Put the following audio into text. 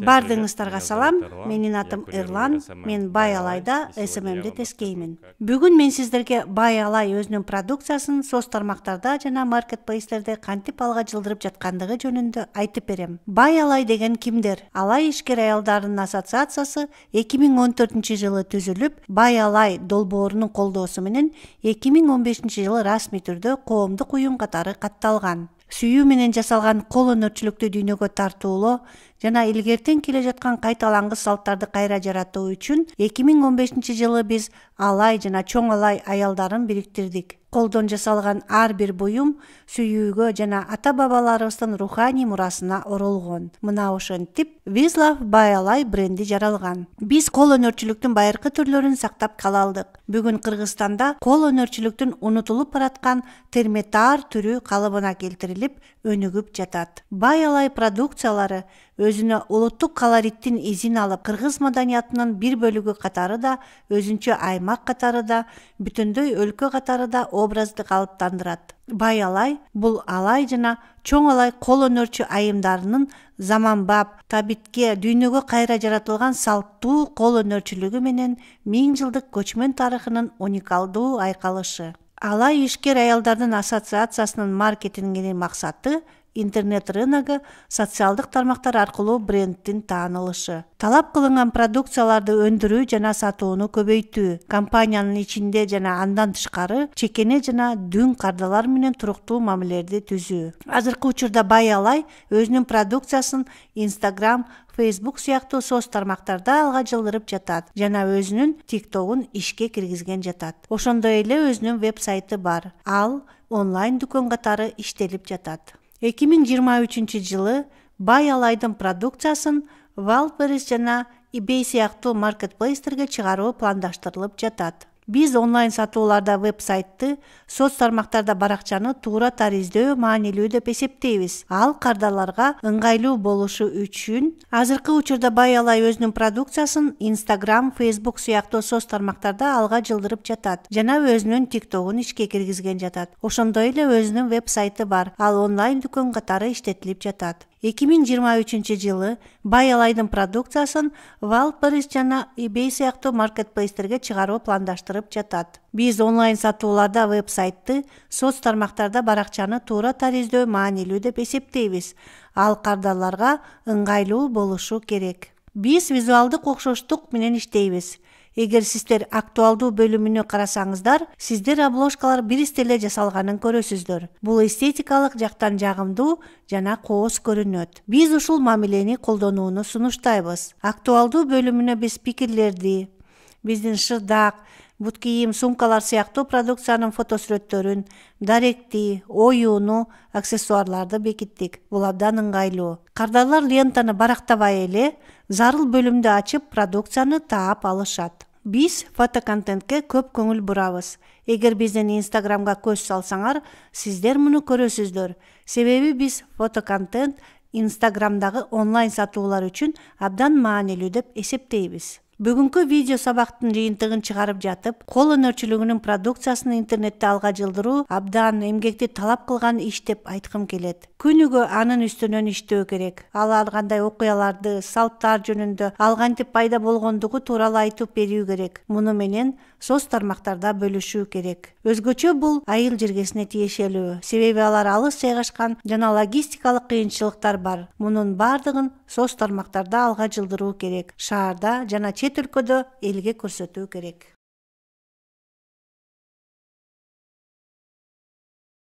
Бардыгыңыздарга салам. Менин атым Эрлан. Мен Бай Алайда СММди тескеймин. Бүгүн мен сиздерге Бай Алай өзүнүн продукциясын соц тармактарда жана маркетплейстерде кантип алга жылдырып жаткандыгы жөнүндө айтып берем. Бай Алай деген кимдер? Алай ишкер аялдарынын ассоциациясы 2014-жылы түзүлүп, Бай Алай долбоорунун колдоосу менен 2015-жылы расмий түрдө коомдук уюм катары катталган. Сүйүү менен жасалган кол өнөрчүлүктү дүйнөгө тартуулоо жана илгертен келе жаткан кайталангыс салттарды кайра жаратуу үчүн 2015-жылы биз Алай жана Чоң Алай аялдарын бириктирдик. Колдон жасалган ар бир буюм сүйүүгө жана ата-бабаларыбыздын руханий мурасына оролгон. Мына ошентип Biz Love Бай Алай бренди жаралган. Биз кол өнөрчүлүктүн байыркы түрлөрүн сактап кала алдык. Бүгүн Кыргызстанда кол өнөрчүлүктүн унутулуп бараткан терметар түрү калыбына келтирилип, өнүгүп жатат. Бай Алай продукциялары өзүнө улуттук колориттин изин алып, кыргыз маданиятынын бир бөлүгү катары да, өзүнчө аймак катары да, бүтүндөй өлкө катары да образды калыптандырат. Бай Алай бул Алай жана Чоң Алай кол өнөрчү айымдарынын заманбап, табитке, дүйнөгө кайра жаратылган салттуу кол өнөрчүлүгү менен 1000 жылдык көчмөн тарыхынын уникалдуу айкалышы. Алай ишкер аялдардын ассоциациясынын маркетингинин максаты интернет рыногу социалдык тармактар аркылуу брендтин таанылышы. Талап кылынган продукцияларды өндүрүү жана сатууну көбөйтүү, компаниянын ичинде жана андан тышкары чекене жана дүң кардалар менен туруктуу мамилелерди түзүү. Азыркы учурда Бай Алай өзүнүн продукциясын Instagram, Facebook сыяктуу соц тармактарда алга жылдырып жатат жана өзүнүн TikTok'ун ишке киргизген жатат. Ошондой эле өзүнүн веб-сайты бар. Ал онлайн дүкөн катары иштелип жатат. 2023-жылы Бай Алайдын продукциясын Wildberries жана eBay сыяктуу маркетплейстерге чыгаруу пландаштырылып жатат. Биз онлайн сатууларда веб-сайтты, соц тармактарда баракчаны туура тариздөө маанилүү деп эсептейбиз. Ал кардарларга ыңгайлуу болушу үчүн азыркы учурда Бай Алай өзүнүн продукциясын Instagram, Facebook сыяктуу соц тармактарда алга жылдырып жатат жана өзүнүн TikTok'ун ишке киргизген жатат. Ошондой эле өзүнүн веб-сайты бар. Ал онлайн дүкөн катары иштетилип жатат. 2023-жылы Бай Алайдын продукциясын Wildberries жана eBay сыяктуу маркетплейстерге чыгаруу пландаштырып жатат. Биз онлайн сатууларда веб-сайтты, соц тармактарда баракчаны туура тариздөө маанилүү деп эсептейбиз. Ал кардарларга ыңгайлуу болушу керек. Биз визуалдык окшоштук менен иштейбиз. Эгер сиздер актуалдуу бөлүмүнө карасаңыздар, сиздер обложкалар бир стилде жасалганын көрөсүздөр. Бул эстетикалык жактан жагымдуу жана кооз көрүнөт. Биз ушул мамилени колдонууну сунуштайбыз. Актуалдуу бөлүмүнө биз пикирлерди, биздин шырдак, бут кийим, сумкалар сыяктуу продукциянын фотосүрөттөрүн, даректи, оюуну, аксессуарларды бекиттик. Бул абдан ыңгайлуу. Кардарлар лентаны барактабай эле зарыл бөлүмдү ачып продукцияны таап алышат. Биз фотоконтентке көп көңүл бурабыз. Эгер биздин Instagramга көз салсаңар, сиздер муну көрөсүздөр. Себеби биз фотоконтент Instagramдагы онлайн сатуулар үчүн абдан маанилүү деп эсептейбиз. Бүгүнкү видео сабактын жыйынтыгын чыгарып жатып, кол өнөрчүлүгүнүн продукциясын интернетте алга жылдыруу абдан эмгекти талап кылган иш деп айткым келет. Күнүгө анын үстүнөн иштөө керек. Ал ар кандай окуяларды, салттар жөнүндө ал кантип пайда болгондугу тууралуу айтып берүү керек. Муну менен соц тармактарда бөлүшүү керек. Өзгөчө бул айыл жергесине тиешелүү. Себеби алар алыс жайгашкан жана логистикалык кыйынчылыктар бар. Мунун бардыгын соц тармактарда алга жылдыруу керек. Шаарда жана чет өлкөдө элге көрсөтүү керек.